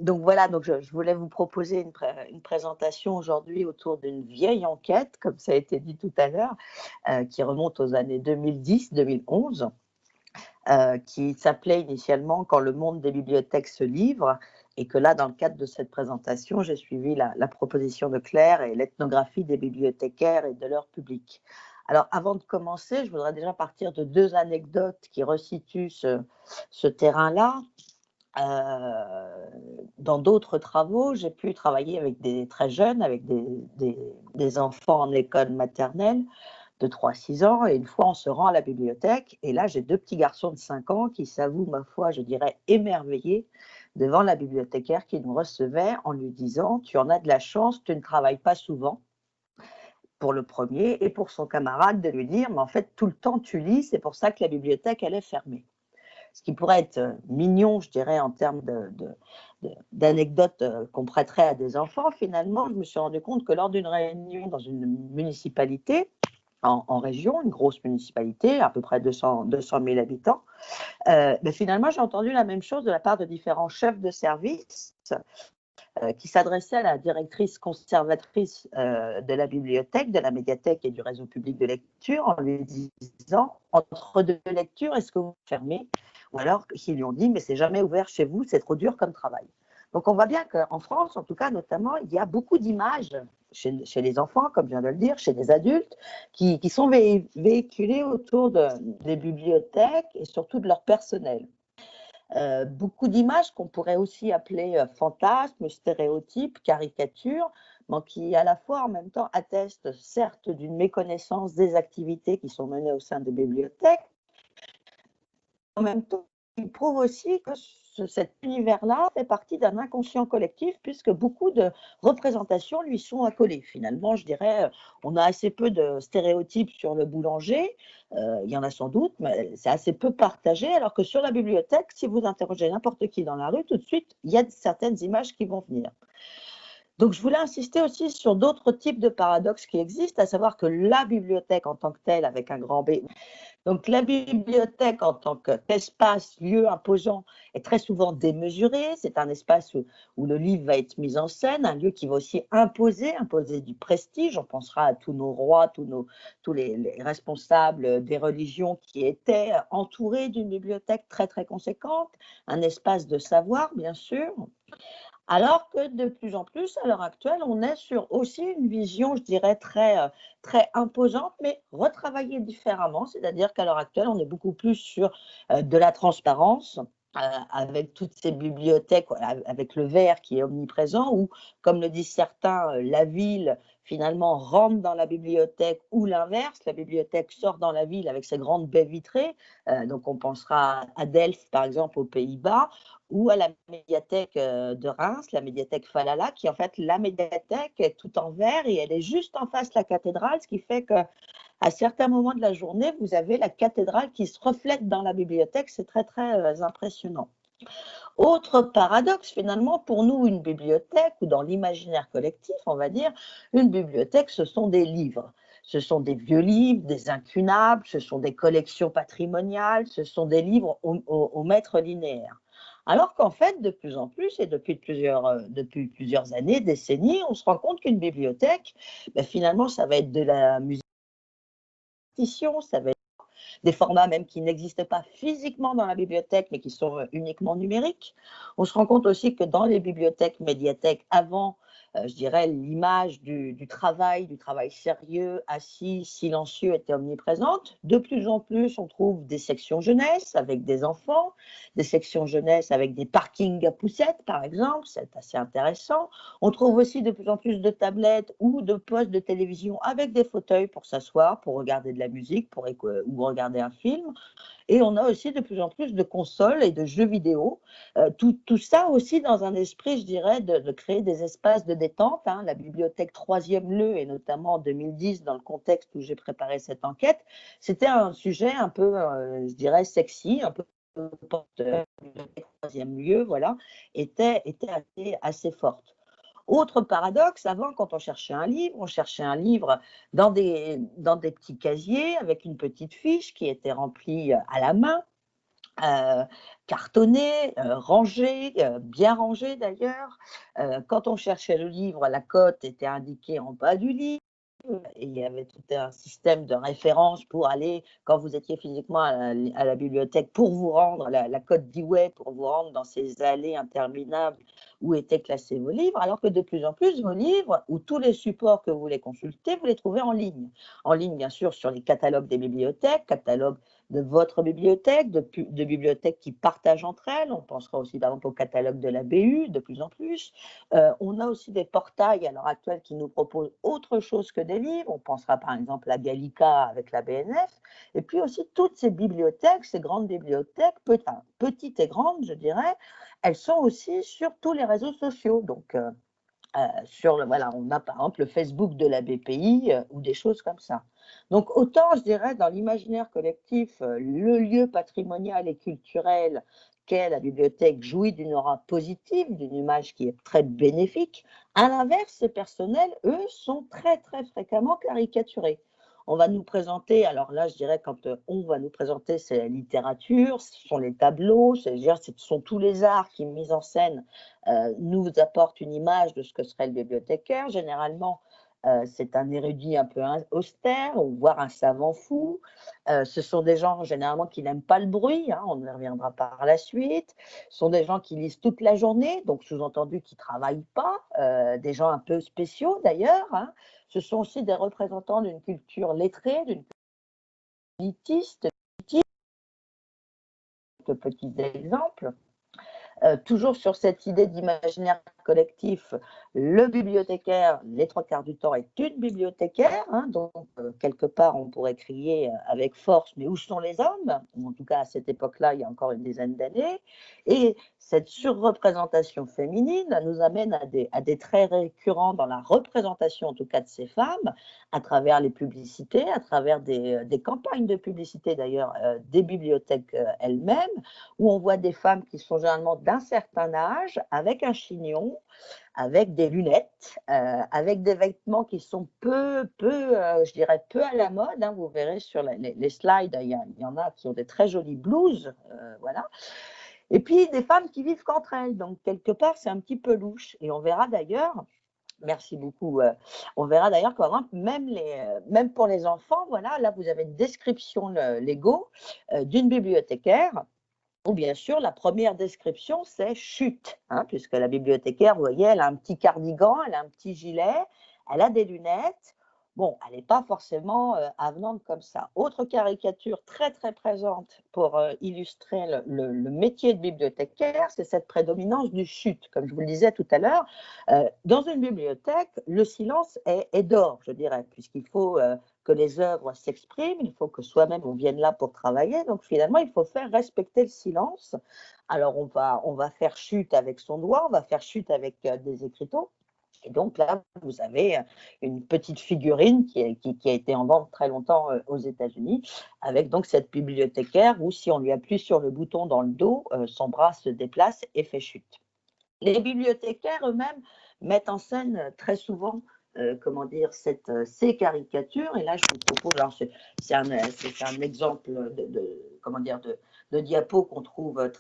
Donc voilà, donc je voulais vous proposer une présentation aujourd'hui autour d'une vieille enquête, comme ça a été dit tout à l'heure, qui remonte aux années 2010-2011, qui s'appelait initialement Quand le monde des bibliothèques se livre, et que là, dans le cadre de cette présentation, j'ai suivi la proposition de Claire et l'ethnographie des bibliothécaires et de leur public. Alors, avant de commencer, je voudrais déjà partir de deux anecdotes qui resituent ce terrain-là. Dans d'autres travaux, j'ai pu travailler avec des très jeunes, avec des enfants en école maternelle de 3-6 ans, et une fois on se rend à la bibliothèque, et là j'ai deux petits garçons de 5 ans qui s'avouent, ma foi, je dirais émerveillés devant la bibliothécaire qui nous recevait en lui disant « Tu en as de la chance, tu ne travailles pas souvent », pour le premier, et pour son camarade de lui dire « Mais en fait, tout le temps tu lis, c'est pour ça que la bibliothèque elle est fermée ». Ce qui pourrait être mignon, je dirais, en termes d'anecdotes qu'on prêterait à des enfants, finalement, je me suis rendu compte que lors d'une réunion dans une municipalité, en région, une grosse municipalité, à peu près 200 000 habitants, mais finalement, j'ai entendu la même chose de la part de différents chefs de service qui s'adressaient à la directrice conservatrice de la bibliothèque, de la médiathèque et du réseau public de lecture en lui disant « Entre deux lectures, est-ce que vous fermez ?» Ou alors qu'ils lui ont dit « Mais c'est jamais ouvert chez vous, c'est trop dur comme travail. » Donc on voit bien qu'en France, en tout cas notamment, il y a beaucoup d'images chez les enfants, comme je viens de le dire, chez les adultes, qui sont véhiculées autour des bibliothèques et surtout de leur personnel. Beaucoup d'images qu'on pourrait aussi appeler fantasmes, stéréotypes, caricatures, mais qui à la fois en même temps attestent certes d'une méconnaissance des activités qui sont menées au sein des bibliothèques, en même temps il prouve aussi que cet univers-là fait partie d'un inconscient collectif puisque beaucoup de représentations lui sont accolées. Finalement, je dirais, on a assez peu de stéréotypes sur le boulanger, il y en a sans doute, mais c'est assez peu partagé, alors que sur la bibliothèque, si vous interrogez n'importe qui dans la rue, tout de suite, il y a certaines images qui vont venir. Donc, je voulais insister aussi sur d'autres types de paradoxes qui existent, à savoir que la bibliothèque en tant que telle, avec un grand B, donc la bibliothèque en tant qu'espace, lieu imposant, est très souvent démesurée. C'est un espace où le livre va être mis en scène, un lieu qui va aussi imposer du prestige. On pensera à tous nos rois, tous les responsables des religions qui étaient entourés d'une bibliothèque très très conséquente, un espace de savoir bien sûr. Alors que de plus en plus, à l'heure actuelle, on est sur aussi une vision, je dirais, très imposante, mais retravaillée différemment. C'est-à-dire qu'à l'heure actuelle, on est beaucoup plus sur de la transparence, avec toutes ces bibliothèques, avec le verre qui est omniprésent, ou, comme le disent certains, la ville finalement rentre dans la bibliothèque, ou l'inverse, la bibliothèque sort dans la ville avec ses grandes baies vitrées. Donc on pensera à Delft, par exemple, aux Pays-Bas, ou à la médiathèque de Reims, la médiathèque Falala, qui en fait, la médiathèque est tout en verre et elle est juste en face de la cathédrale, ce qui fait qu'à certains moments de la journée, vous avez la cathédrale qui se reflète dans la bibliothèque. C'est très, très impressionnant. Autre paradoxe, finalement, pour nous, une bibliothèque, ou dans l'imaginaire collectif, on va dire, une bibliothèque, ce sont des livres. Ce sont des vieux livres, des incunables, ce sont des collections patrimoniales, ce sont des livres au mètre linéaire. Alors qu'en fait, de plus en plus, et depuis plusieurs années, décennies, on se rend compte qu'une bibliothèque, ben finalement, ça va être de la musique, ça va être des formats même qui n'existent pas physiquement dans la bibliothèque, mais qui sont uniquement numériques. On se rend compte aussi que dans les bibliothèques, médiathèques, avant, je dirais, l'image du travail sérieux, assis, silencieux, était omniprésente. De plus en plus, on trouve des sections jeunesse avec des enfants, des sections jeunesse avec des parkings à poussettes, par exemple, c'est assez intéressant. On trouve aussi de plus en plus de tablettes ou de postes de télévision avec des fauteuils pour s'asseoir, pour regarder de la musique, ou regarder un film. Et on a aussi de plus en plus de consoles et de jeux vidéo. Tout ça aussi dans un esprit, je dirais, de créer des espaces de détente. La bibliothèque Troisième Leu, et notamment en 2010, dans le contexte où j'ai préparé cette enquête, c'était un sujet un peu, je dirais, sexy, un peu porteur. La bibliothèque Troisième Lieu, voilà, était assez forte. Autre paradoxe, avant, quand on cherchait un livre dans des petits casiers avec une petite fiche qui était remplie à la main. euh, cartonné, rangé, bien rangé d'ailleurs. Quand on cherchait le livre, la cote était indiquée en bas du livre. Et il y avait tout un système de référence pour aller, quand vous étiez physiquement à la bibliothèque, pour vous rendre, la cote d'Eway, pour vous rendre dans ces allées interminables où étaient classés vos livres, alors que de plus en plus, vos livres, ou tous les supports que vous voulez consulter, vous les trouvez en ligne. En ligne, bien sûr, sur les catalogues des bibliothèques, catalogues de votre bibliothèque, de bibliothèques qui partagent entre elles. On pensera aussi, par exemple, au catalogue de la BU, de plus en plus. On a aussi des portails à l'heure actuelle qui nous proposent autre chose que des livres. On pensera par exemple à Gallica avec la BNF. Et puis aussi toutes ces bibliothèques, ces grandes bibliothèques, petites et grandes, je dirais, elles sont aussi sur tous les réseaux sociaux. Donc, voilà, on a par exemple le Facebook de la BPI ou des choses comme ça. Donc autant, je dirais, dans l'imaginaire collectif, le lieu patrimonial et culturel qu'est la bibliothèque jouit d'une aura positive, d'une image qui est très bénéfique. À l'inverse, ces personnels, eux, sont très très fréquemment caricaturés. On va nous présenter, alors là je dirais quand on va nous présenter, c'est la littérature, ce sont les tableaux, ce sont tous les arts qui, mis en scène, nous apportent une image de ce que serait le bibliothécaire. Généralement, c'est un érudit un peu austère, voire un savant fou. Ce sont des gens généralement qui n'aiment pas le bruit, hein, on y reviendra par la suite. Ce sont des gens qui lisent toute la journée, donc sous-entendu qui ne travaillent pas, des gens un peu spéciaux d'ailleurs. Hein. Ce sont aussi des représentants d'une culture lettrée, d'une culture élitiste. De petits exemples. Toujours sur cette idée d'imaginaire collectif, le bibliothécaire, les trois quarts du temps, est une bibliothécaire. Hein, donc, quelque part, on pourrait crier avec force, mais où sont les hommes? En tout cas, à cette époque-là, il y a encore une dizaine d'années. Et cette surreprésentation féminine nous amène à des traits récurrents dans la représentation, en tout cas, de ces femmes, à travers les publicités, à travers des campagnes de publicité, d'ailleurs, des bibliothèques elles-mêmes, où on voit des femmes qui sont généralement d'un certain âge, avec un chignon, avec des lunettes, avec des vêtements qui sont je dirais, peu à la mode. Hein. Vous verrez sur les slides, il y en a qui ont des très jolies blouses, voilà. Et puis des femmes qui vivent qu'entre elles. Donc quelque part, c'est un petit peu louche. Et on verra d'ailleurs. Merci beaucoup. On verra d'ailleurs que même pour les enfants, voilà, là vous avez une description Lego d'une bibliothécaire. Ou bien sûr, la première description, c'est chute, hein, puisque la bibliothécaire, vous voyez, elle a un petit cardigan, elle a un petit gilet, elle a des lunettes. Bon, elle n'est pas forcément avenante comme ça. Autre caricature très très présente pour illustrer le métier de bibliothécaire, c'est cette prédominance du chute. Comme je vous le disais tout à l'heure, dans une bibliothèque, le silence est d'or, je dirais, puisqu'il faut que les œuvres s'expriment, il faut que soi-même on vienne là pour travailler. Donc finalement, il faut faire respecter le silence. Alors on va faire chute avec son doigt, on va faire chute avec des écriteaux. Et donc là, vous avez une petite figurine qui a été en vente très longtemps aux États-Unis, avec donc cette bibliothécaire où si on lui appuie sur le bouton dans le dos, son bras se déplace et fait chute. Les bibliothécaires eux-mêmes mettent en scène très souvent comment dire, ces caricatures. Et là, je vous propose, c'est un exemple comment dire, de diapo qu'on trouve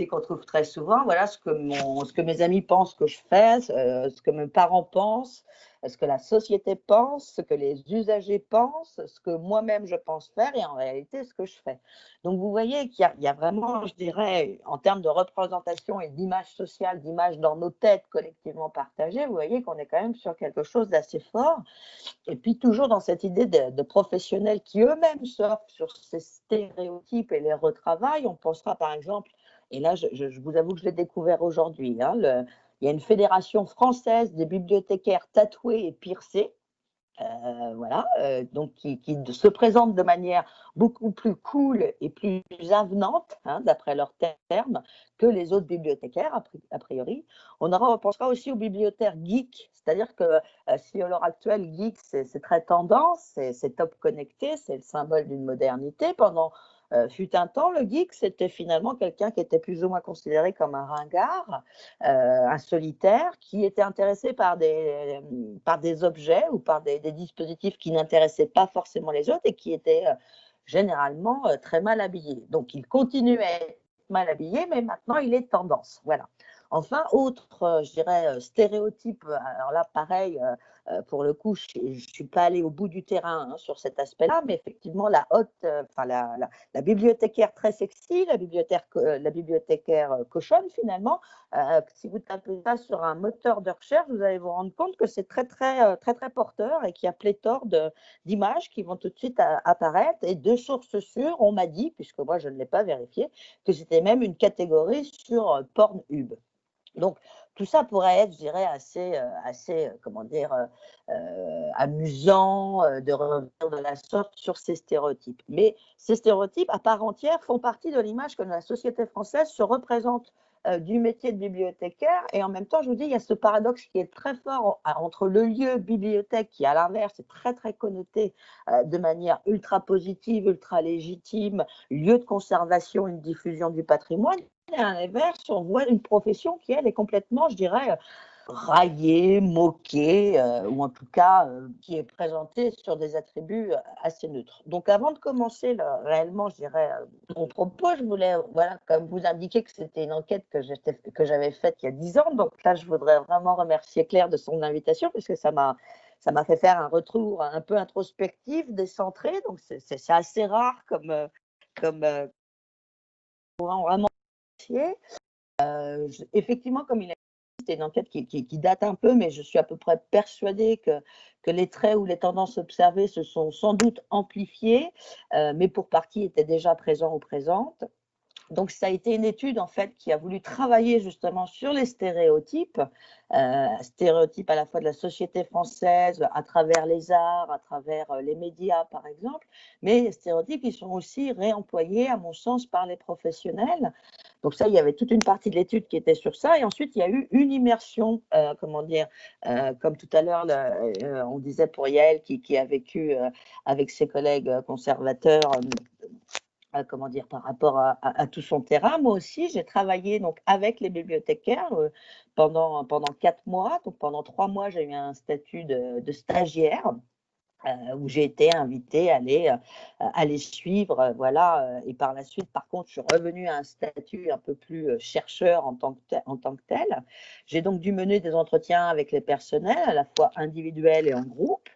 qu'on trouve très souvent. Voilà ce que mes amis pensent que je fais, ce que mes parents pensent, ce que la société pense, ce que les usagers pensent, ce que moi-même je pense faire et en réalité ce que je fais. Donc vous voyez qu'il y a vraiment, je dirais, en termes de représentation et d'image sociale, d'image dans nos têtes collectivement partagées, vous voyez qu'on est quand même sur quelque chose d'assez fort. Et puis toujours dans cette idée de professionnels qui eux-mêmes surfent sur ces stéréotypes et les retravaillent. On pensera par exemple, et là je vous avoue que je l'ai découvert aujourd'hui, hein, il y a une fédération française des bibliothécaires tatoués et piercés. Voilà, donc qui se présente de manière beaucoup plus cool et plus avenante, hein, d'après leurs termes, que les autres bibliothécaires, a priori. On pensera aussi aux bibliothécaires geeks, c'est-à-dire que si à l'heure actuelle, geek, c'est très tendance, c'est top connecté, c'est le symbole d'une modernité. Pendant fut un temps, le geek, c'était finalement quelqu'un qui était plus ou moins considéré comme un ringard, un solitaire, qui était intéressé par des objets ou par des dispositifs qui n'intéressaient pas forcément les autres et qui était généralement très mal habillé. Donc, il continue à être mal habillé, mais maintenant, il est tendance. Voilà. Enfin, autre, je dirais, stéréotype, alors là, pareil, pour le coup, je ne suis pas allée au bout du terrain sur cet aspect-là, mais effectivement, la bibliothécaire très sexy, la bibliothécaire cochonne, finalement, si vous tapez ça sur un moteur de recherche, vous allez vous rendre compte que c'est très porteur et qu'il y a pléthore d'images qui vont tout de suite apparaître. Et de sources sûres, on m'a dit, puisque moi je ne l'ai pas vérifié, que c'était même une catégorie sur Pornhub. Donc, tout ça pourrait être, je dirais, assez comment dire, amusant de revenir de la sorte sur ces stéréotypes. Mais ces stéréotypes, à part entière, font partie de l'image que la société française se représente du métier de bibliothécaire. Et en même temps, je vous dis, il y a ce paradoxe qui est très fort entre le lieu bibliothèque, qui à l'inverse est très connoté de manière ultra positive, ultra légitime, lieu de conservation, une diffusion du patrimoine. Et à l'inverse, on voit une profession qui, elle, est complètement, je dirais, raillée, moquée, ou en tout cas qui est présentée sur des attributs assez neutres. Donc avant de commencer réellement, je dirais, mon propos, je voulais, voilà, comme vous indiquer que c'était une enquête que j'avais faite il y a 10 ans. Donc là, je voudrais vraiment remercier Claire de son invitation, parce que ça m'a fait faire un retour un peu introspectif, décentré. Donc c'est assez rare comme vraiment. Effectivement, comme il a dit, c'est une enquête qui date un peu, mais je suis à peu près persuadée que les traits ou les tendances observées se sont sans doute amplifiés, mais pour partie étaient déjà présents ou présentes. Donc, ça a été une étude, en fait, qui a voulu travailler justement sur les stéréotypes à la fois de la société française, à travers les arts, à travers les médias, par exemple, mais les stéréotypes qui sont aussi réemployés, à mon sens, par les professionnels. Donc ça, il y avait toute une partie de l'étude qui était sur ça. Et ensuite, il y a eu une immersion, comme tout à l'heure, on disait pour Yael, qui a vécu avec ses collègues conservateurs, par rapport à tout son terrain. Moi aussi, j'ai travaillé donc avec les bibliothécaires pendant 4 mois. Donc pendant 3 mois, j'ai eu un statut de stagiaire. Où j'ai été invitée à aller suivre, voilà. Et par la suite, par contre, je suis revenue à un statut un peu plus chercheur en tant que tel. J'ai donc dû mener des entretiens avec les personnels, à la fois individuels et en groupe.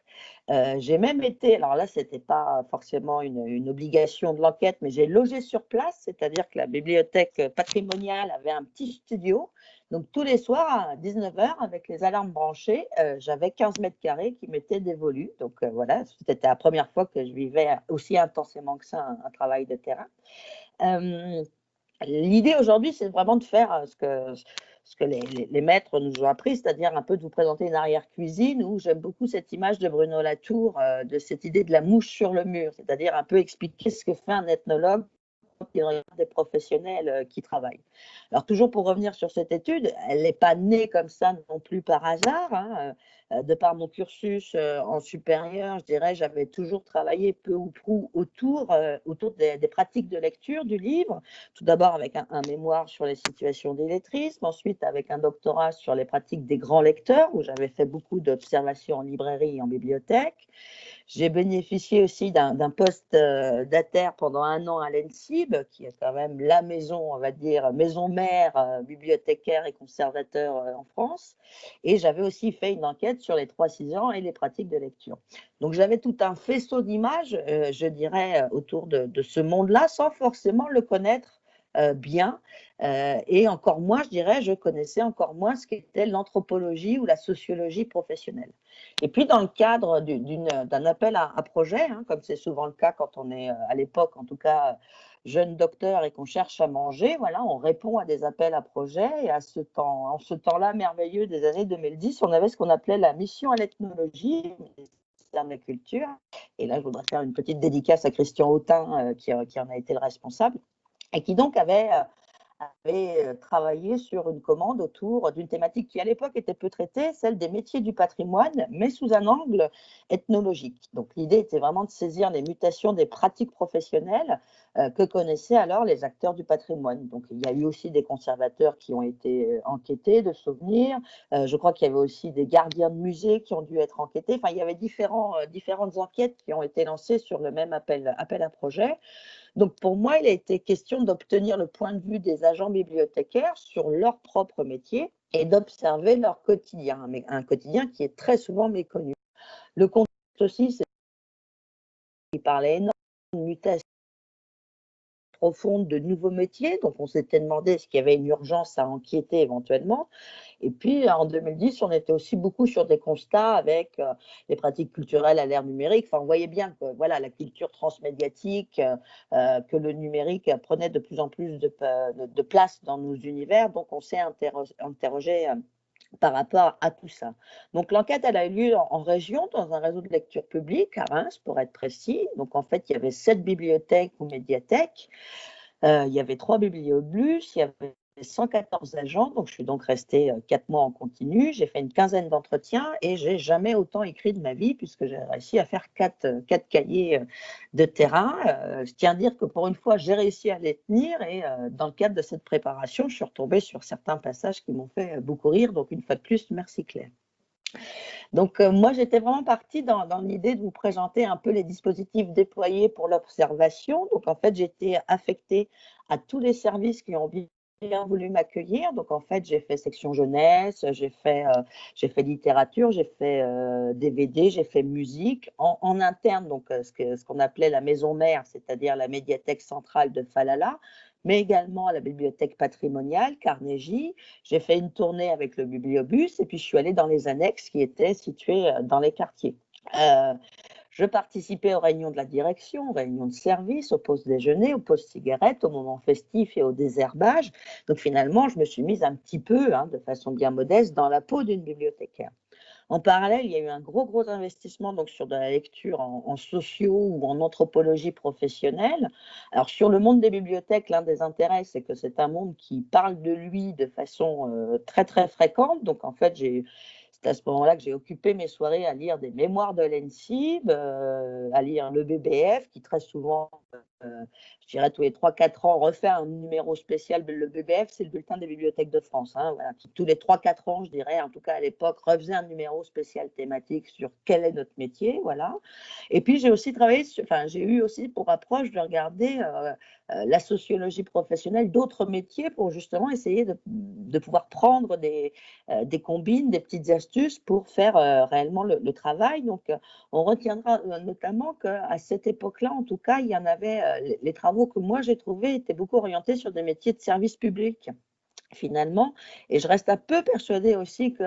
J'ai même été, alors là, ce n'était pas forcément une obligation de l'enquête, mais j'ai logé sur place, c'est-à-dire que la bibliothèque patrimoniale avait un petit studio. Donc, tous les soirs, à 19h, avec les alarmes branchées, j'avais 15 mètres carrés qui m'étaient dévolus. Donc, voilà, c'était la première fois que je vivais aussi intensément que ça un travail de terrain. L'idée aujourd'hui, c'est vraiment de faire ce que les maîtres nous ont appris, c'est-à-dire un peu de vous présenter une arrière-cuisine où j'aime beaucoup cette image de Bruno Latour, de cette idée de la mouche sur le mur, c'est-à-dire un peu expliquer ce que fait un ethnologue quand il regarde des professionnels qui travaillent. Alors toujours pour revenir sur cette étude, elle n'est pas née comme ça non plus par hasard, hein. De par mon cursus en supérieur, je dirais, j'avais toujours travaillé peu ou prou autour des pratiques de lecture du livre, tout d'abord avec un mémoire sur les situations d'illettrisme, ensuite avec un doctorat sur les pratiques des grands lecteurs, où j'avais fait beaucoup d'observations en librairie et en bibliothèque. J'ai bénéficié aussi d'un poste d'ATER pendant 1 an à l'ENSIB, qui est quand même la maison, on va dire, maison mère, bibliothécaire et conservateur en France. Et j'avais aussi fait une enquête sur les 3-6 ans et les pratiques de lecture. Donc j'avais tout un faisceau d'images, je dirais, autour de ce monde-là, sans forcément le connaître bien. Et encore moins, je dirais, je connaissais encore moins ce qu'était l'anthropologie ou la sociologie professionnelle. Et puis, dans le cadre d'un appel à projet, hein, comme c'est souvent le cas quand on est, à l'époque, en tout cas, jeune docteur et qu'on cherche à manger, voilà, on répond à des appels à projet. Et en ce temps-là merveilleux des années 2010, on avait ce qu'on appelait la mission à l'ethnologie, ministère de la Culture. Et là, je voudrais faire une petite dédicace à Christian Autain, qui en a été le responsable, et qui donc avait avait travaillé sur une commande autour d'une thématique qui, à l'époque, était peu traitée, celle des métiers du patrimoine, mais sous un angle ethnologique. Donc, l'idée était vraiment de saisir les mutations des pratiques professionnelles que connaissaient alors les acteurs du patrimoine. Donc, il y a eu aussi des conservateurs qui ont été enquêtés de souvenirs. Je crois qu'il y avait aussi des gardiens de musées qui ont dû être enquêtés. Enfin, il y avait différentes enquêtes qui ont été lancées sur le même appel à projet. Donc, pour moi, il a été question d'obtenir le point de vue des agents bibliothécaires sur leur propre métier et d'observer leur quotidien, mais un quotidien qui est très souvent méconnu. Le contexte aussi, c'est qu'il parlait énormément de mutations profondes de nouveaux métiers, donc on s'était demandé s'il y avait une urgence à enquêter éventuellement. Et puis, en 2010, on était aussi beaucoup sur des constats avec les pratiques culturelles à l'ère numérique. Enfin, on voyait bien que voilà, la culture transmédiatique, que le numérique prenait de plus en plus de place dans nos univers. Donc, on s'est interrogé par rapport à tout ça. Donc, l'enquête, elle a eu lieu en région, dans un réseau de lecture publique, à Reims, pour être précis. Donc, en fait, il y avait 7 bibliothèques ou médiathèques. Il y avait 3 bibliobus, il y avait 114 agents, donc je suis donc restée 4 mois en continu. J'ai fait une quinzaine d'entretiens et j'ai jamais autant écrit de ma vie puisque j'ai réussi à faire 4 cahiers de terrain. Je tiens à dire que pour une fois, j'ai réussi à les tenir et dans le cadre de cette préparation, je suis retombée sur certains passages qui m'ont fait beaucoup rire. Donc une fois de plus, merci Claire. Donc, moi, j'étais vraiment partie dans l'idée de vous présenter un peu les dispositifs déployés pour l'observation. Donc, en fait, j'étais affectée à tous les services qui ont bien voulu m'accueillir. Donc, en fait, j'ai fait section jeunesse, j'ai fait littérature, j'ai fait DVD, j'ai fait musique en interne, donc ce qu'on appelait la maison mère, c'est-à-dire la médiathèque centrale de Falala, mais également à la bibliothèque patrimoniale, Carnegie. J'ai fait une tournée avec le bibliobus et puis je suis allée dans les annexes qui étaient situées dans les quartiers. Je participais aux réunions de la direction, aux réunions de service, aux pauses déjeuner, aux pauses cigarettes, aux moments festifs et au désherbage. Donc finalement, je me suis mise un petit peu, de façon bien modeste, dans la peau d'une bibliothécaire. En parallèle, il y a eu un gros investissement donc, sur de la lecture en sociaux ou en anthropologie professionnelle. Alors, sur le monde des bibliothèques, l'un des intérêts, c'est que c'est un monde qui parle de lui de façon très fréquente. Donc, en fait, c'est à ce moment-là que j'ai occupé mes soirées à lire des mémoires de l'ENSIB, à lire le BBF, qui très souvent, je dirais tous les 3-4 ans, refait un numéro spécial. Le BBF, c'est le bulletin des bibliothèques de France, voilà, qui tous les 3-4 ans, je dirais, en tout cas à l'époque, refaisait un numéro spécial thématique sur quel est notre métier, voilà. Et puis j'ai aussi j'ai eu aussi pour approche de regarder la sociologie professionnelle d'autres métiers pour justement essayer de pouvoir prendre des combines, des petites astuces pour faire réellement le travail. Donc, on retiendra notamment qu'à cette époque-là, en tout cas, il y en avait, les travaux que moi j'ai trouvés étaient beaucoup orientés sur des métiers de service public finalement. Et je reste un peu persuadée aussi que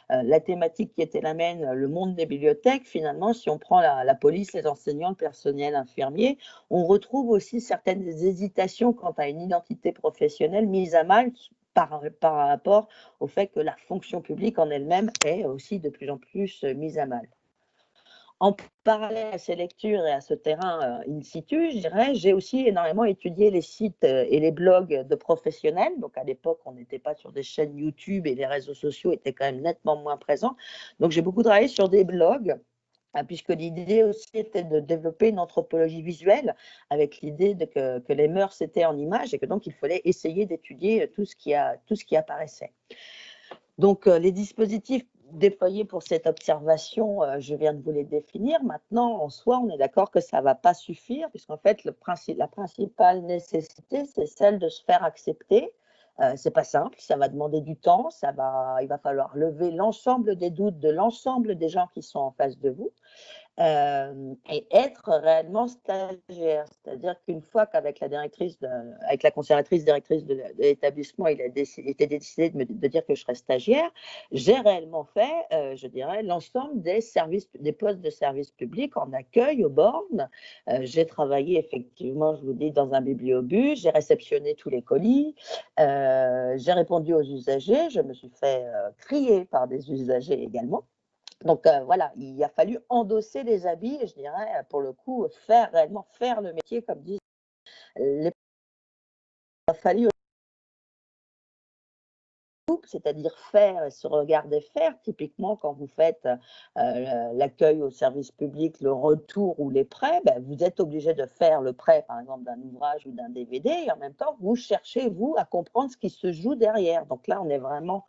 la thématique qui était la mienne, le monde des bibliothèques, finalement, si on prend la police, les enseignants, le personnel infirmier, on retrouve aussi certaines hésitations quant à une identité professionnelle mise à mal par rapport au fait que la fonction publique en elle-même est aussi de plus en plus mise à mal. En parallèle à ces lectures et à ce terrain in situ, je dirais, j'ai aussi énormément étudié les sites et les blogs de professionnels. Donc, à l'époque, on n'était pas sur des chaînes YouTube et les réseaux sociaux étaient quand même nettement moins présents. Donc, j'ai beaucoup travaillé sur des blogs, puisque l'idée aussi était de développer une anthropologie visuelle avec l'idée que les mœurs étaient en images et que donc il fallait essayer d'étudier tout ce qui apparaissait. Donc, les dispositifs déployés pour cette observation, je viens de vous les définir. Maintenant, en soi, on est d'accord que ça ne va pas suffire, puisqu'en fait, la principale nécessité, c'est celle de se faire accepter. Ce n'est pas simple, ça va demander du temps, il va falloir lever l'ensemble des doutes de l'ensemble des gens qui sont en face de vous. Et être réellement stagiaire. C'est-à-dire qu'une fois qu'avec avec la conservatrice directrice de l'établissement, il a été décidé de dire que je serais stagiaire, j'ai réellement fait, je dirais, l'ensemble des postes de service public en accueil aux bornes. J'ai travaillé effectivement, je vous dis, dans un bibliobus, j'ai réceptionné tous les colis, j'ai répondu aux usagers, je me suis fait crier par des usagers également. Donc voilà, il a fallu endosser les habits et je dirais, pour le coup, réellement faire le métier, comme disent les. Il a fallu c'est-à-dire faire, se regarder faire. Typiquement, quand vous faites l'accueil au service public, le retour ou les prêts, ben, vous êtes obligé de faire le prêt, par exemple, d'un ouvrage ou d'un DVD, et en même temps, vous cherchez, vous, à comprendre ce qui se joue derrière. Donc là, on est vraiment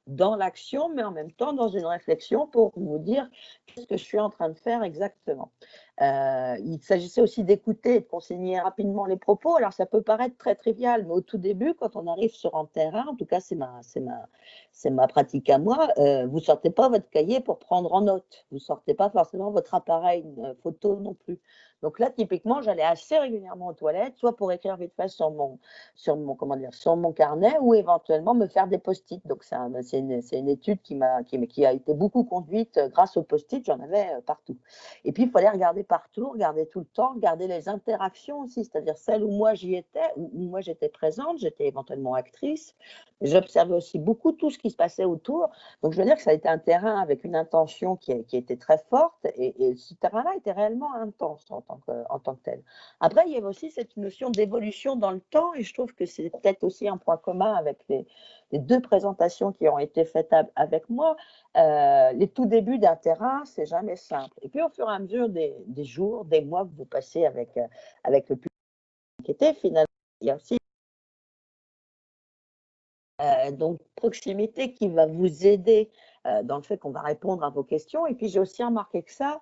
dans l'action, mais en même temps dans une réflexion pour vous dire qu'est-ce que je suis en train de faire exactement. Il s'agissait aussi d'écouter et de consigner rapidement les propos. Alors, ça peut paraître très trivial, mais au tout début, quand on arrive sur un terrain, en tout cas, c'est ma pratique à moi, vous ne sortez pas votre cahier pour prendre en note. Vous ne sortez pas forcément votre appareil photo non plus. Donc là, typiquement, j'allais assez régulièrement aux toilettes, soit pour écrire vite fait sur mon carnet, ou éventuellement me faire des post-it. Donc, c'est une étude qui a été beaucoup conduite grâce aux post-it. J'en avais partout. Et puis, il fallait regarder partout, regarder tout le temps, regarder les interactions aussi, c'est-à-dire celles où moi j'y étais, où moi j'étais présente, j'étais éventuellement actrice. J'observais aussi beaucoup tout ce qui se passait autour. Donc, je veux dire que ça a été un terrain avec une intention qui était très forte, et ce terrain-là était réellement intense en tant que tel. Après, il y avait aussi cette notion d'évolution dans le temps, et je trouve que c'est peut-être aussi un point commun avec les deux présentations qui ont été faites avec moi. Les tout débuts d'un terrain, c'est jamais simple. Et puis, au fur et à mesure des jours, des mois que vous passez avec le public qui était, finalement, il y a aussi donc proximité qui va vous aider dans le fait qu'on va répondre à vos questions. Et puis j'ai aussi remarqué ça,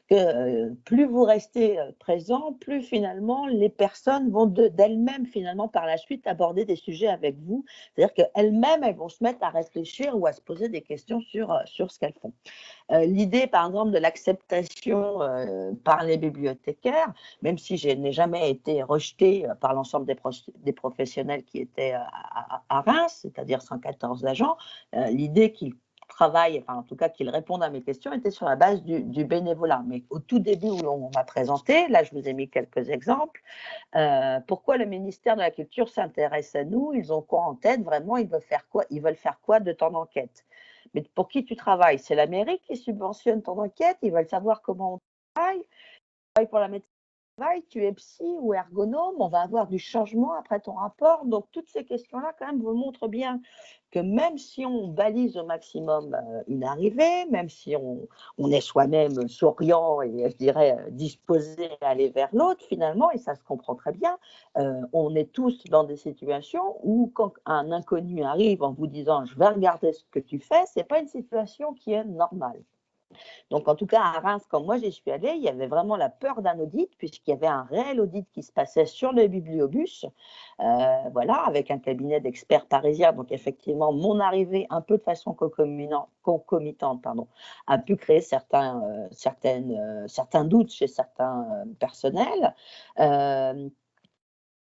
que plus vous restez présent, plus finalement les personnes vont d'elles-mêmes finalement par la suite aborder des sujets avec vous. C'est-à-dire qu'elles-mêmes, elles vont se mettre à réfléchir ou à se poser des questions sur ce qu'elles font. L'idée, par exemple, de l'acceptation par les bibliothécaires, même si je n'ai jamais été rejetée par l'ensemble des professionnels qui étaient à Reims, c'est-à-dire 114 agents, l'idée qu'ils travaillent, enfin en tout cas qu'ils répondent à mes questions, était sur la base du bénévolat. Mais au tout début où on m'a présenté, là je vous ai mis quelques exemples, pourquoi le ministère de la Culture s'intéresse à nous? Ils ont quoi en tête? Vraiment, ils veulent faire quoi de ton enquête? Mais pour qui tu travailles? C'est la mairie qui subventionne ton enquête, ils veulent savoir comment on travaille. Tu travailles pour la médecine du travail, tu es psy ou ergonome, on va avoir du changement après ton rapport. Donc, toutes ces questions-là, quand même, vous montrent bien que même si on balise au maximum une arrivée, même si on est soi-même souriant et, je dirais, disposé à aller vers l'autre, finalement, et ça se comprend très bien, on est tous dans des situations où quand un inconnu arrive en vous disant « je vais regarder ce que tu fais », ce n'est pas une situation qui est normale. Donc, en tout cas, à Reims, quand moi j'y suis allée, il y avait vraiment la peur d'un audit, puisqu'il y avait un réel audit qui se passait sur le bibliobus, voilà, avec un cabinet d'experts parisiens. Donc, effectivement, mon arrivée, un peu de façon concomitante, a pu créer certains doutes chez certains personnels.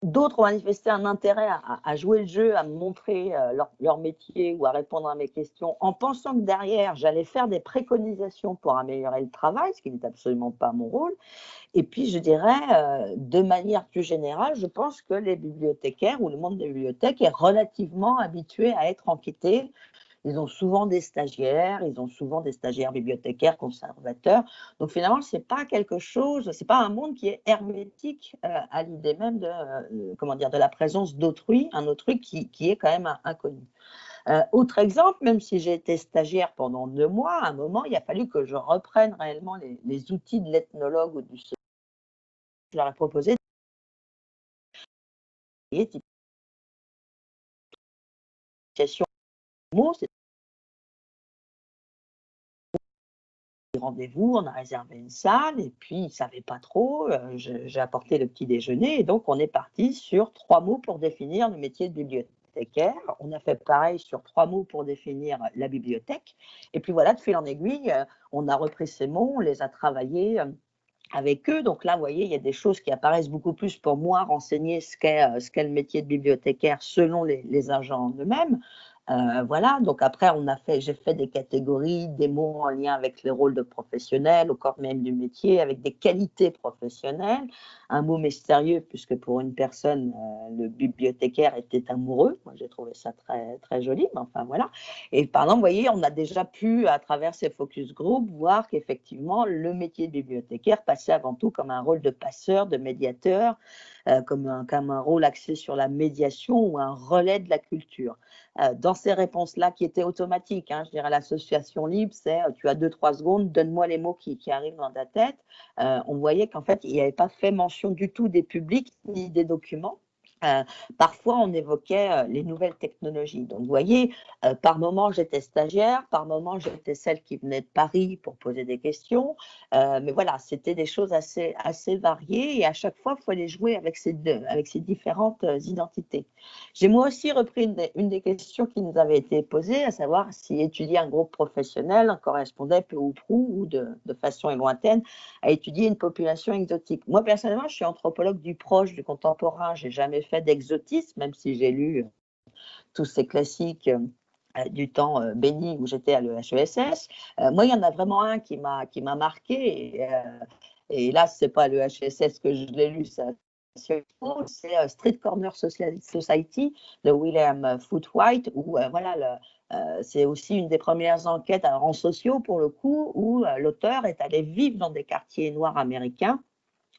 D'autres ont manifesté un intérêt à jouer le jeu, à me montrer leur métier ou à répondre à mes questions en pensant que derrière, j'allais faire des préconisations pour améliorer le travail, ce qui n'est absolument pas mon rôle. Et puis, je dirais, de manière plus générale, je pense que les bibliothécaires ou le monde des bibliothèques est relativement habitué à être enquêté. Ils ont souvent des stagiaires bibliothécaires, conservateurs. Donc finalement, c'est pas quelque chose, c'est pas un monde qui est hermétique à l'idée même de la présence d'autrui, un autrui qui est quand même inconnu. Autre exemple, même si j'ai été stagiaire pendant 2 mois, à un moment, il a fallu que je reprenne réellement les outils de l'ethnologue ou du sociologue. Je leur ai proposé des typifications de mots, rendez-vous, on a réservé une salle et puis ils ne savaient pas trop, j'ai apporté le petit déjeuner et donc on est parti sur 3 mots pour définir le métier de bibliothécaire. On a fait pareil sur 3 mots pour définir la bibliothèque et puis voilà, de fil en aiguille, on a repris ces mots, on les a travaillés avec eux. Donc là, vous voyez, il y a des choses qui apparaissent beaucoup plus pour moi, renseigner ce qu'est le métier de bibliothécaire selon les agents eux-mêmes. Voilà, donc après, j'ai fait des catégories, des mots en lien avec les rôles de professionnels, au corps même du métier, avec des qualités professionnelles. Un mot mystérieux, puisque pour une personne, le bibliothécaire était amoureux. Moi, j'ai trouvé ça très, très joli, mais enfin voilà. Et par exemple, vous voyez, on a déjà pu, à travers ces focus group, voir qu'effectivement, le métier de bibliothécaire passait avant tout comme un rôle de passeur, de médiateur, comme un rôle axé sur la médiation ou un relais de la culture. Dans ces réponses-là qui étaient automatiques, je dirais l'association libre, c'est tu as 2-3 secondes, donne-moi les mots qui arrivent dans ta tête. On voyait qu'en fait, il n'y avait pas fait mention du tout des publics ni des documents. Parfois, on évoquait les nouvelles technologies. Donc, vous voyez, par moment, j'étais stagiaire, par moment, j'étais celle qui venait de Paris pour poser des questions. Mais voilà, c'était des choses assez variées et à chaque fois, il fallait jouer avec ces différentes identités. J'ai moi aussi repris une des questions qui nous avait été posée, à savoir si étudier un groupe professionnel correspondait peu ou prou ou de façon lointaine à étudier une population exotique. Moi, personnellement, je suis anthropologue du proche, du contemporain. Je n'ai jamais fait d'exotisme, même si j'ai lu tous ces classiques du temps béni où j'étais à l'EHESS. Moi, il y en a vraiment un qui m'a marqué. Et là, ce n'est pas l'EHESS que je l'ai lu, c'est Street Corner Society de William Footwhite, où voilà, c'est aussi une des premières enquêtes en sociaux, pour le coup, où l'auteur est allé vivre dans des quartiers noirs américains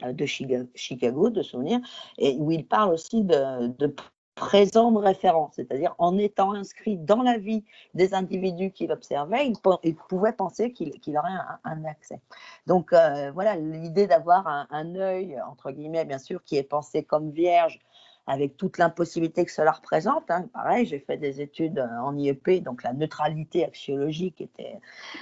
de Chicago, de souvenir, et où il parle aussi de présent de référence, c'est-à-dire en étant inscrit dans la vie des individus qu'il observait, il pouvait penser qu'il aurait un accès. Donc voilà, l'idée d'avoir un œil, entre guillemets, bien sûr, qui est pensé comme vierge, avec toute l'impossibilité que cela représente. Pareil, j'ai fait des études en IEP, donc la neutralité axiologique